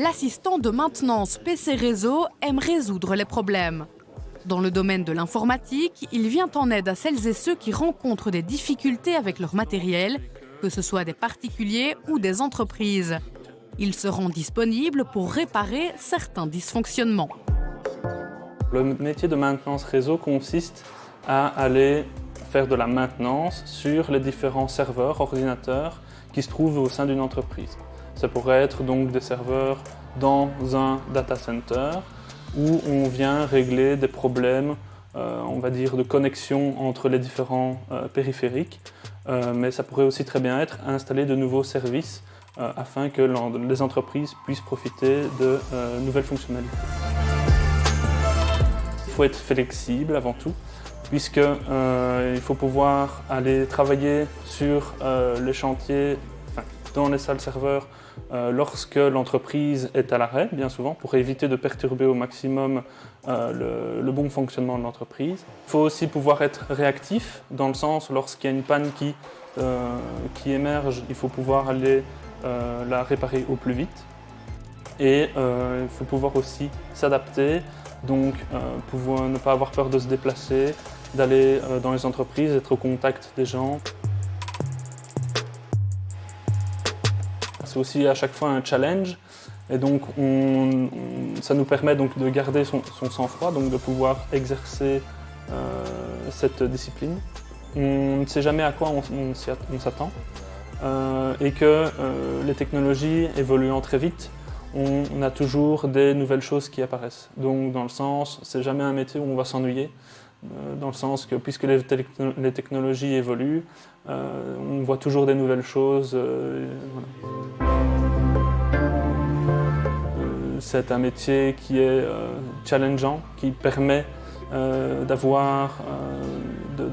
L'assistant de maintenance PC Réseau aime résoudre les problèmes. Dans le domaine de l'informatique, il vient en aide à celles et ceux qui rencontrent des difficultés avec leur matériel, que ce soit des particuliers ou des entreprises. Il se rend disponible pour réparer certains dysfonctionnements. Le métier de maintenance réseau consiste à aller faire de la maintenance sur les différents serveurs, ordinateurs qui se trouvent au sein d'une entreprise. Ça pourrait être donc des serveurs dans un data center où on vient régler des problèmes, on va dire, de connexion entre les différents périphériques. Mais ça pourrait aussi très bien être installer de nouveaux services afin que les entreprises puissent profiter de nouvelles fonctionnalités. Il faut être flexible avant tout, puisqu'il faut pouvoir aller travailler sur les chantiers, dans les salles serveurs, lorsque l'entreprise est à l'arrêt, bien souvent, pour éviter de perturber au maximum le bon fonctionnement de l'entreprise. Il faut aussi pouvoir être réactif, dans le sens lorsqu'il y a une panne qui émerge, il faut pouvoir aller la réparer au plus vite. Et il faut pouvoir aussi s'adapter, donc pouvoir ne pas avoir peur de se déplacer, d'aller dans les entreprises, être au contact des gens. C'est aussi à chaque fois un challenge et donc ça nous permet donc de garder son sang-froid, donc de pouvoir exercer cette discipline. On ne sait jamais à quoi on s'attend et que les technologies évoluant très vite, on a toujours des nouvelles choses qui apparaissent. Donc dans le sens, c'est jamais un métier où on va s'ennuyer, dans le sens que puisque les technologies évoluent, on voit toujours des nouvelles choses. Voilà. C'est un métier qui est challengeant, qui permet de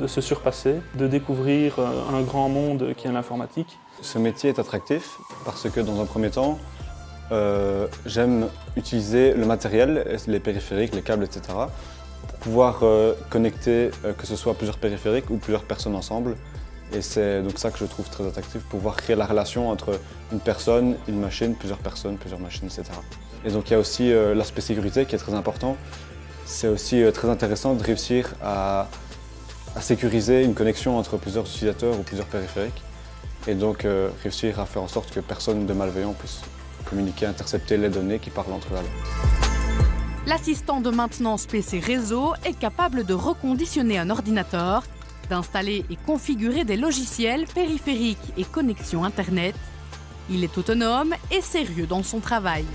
se surpasser, de découvrir un grand monde qui est l'informatique. Ce métier est attractif parce que dans un premier temps, j'aime utiliser le matériel, les périphériques, les câbles, etc. pour pouvoir connecter que ce soit plusieurs périphériques ou plusieurs personnes ensemble. Et c'est donc ça que je trouve très attractif, pouvoir créer la relation entre une personne, une machine, plusieurs personnes, plusieurs machines, etc. Et donc il y a aussi l'aspect sécurité qui est très important. C'est aussi très intéressant de réussir à sécuriser une connexion entre plusieurs utilisateurs ou plusieurs périphériques. Et donc réussir à faire en sorte que personne de malveillant puisse communiquer, intercepter les données qui parlent entre elles. L'assistant de maintenance PC Réseau est capable de reconditionner un ordinateur, d'installer et configurer des logiciels, périphériques et connexions Internet. Il est autonome et sérieux dans son travail.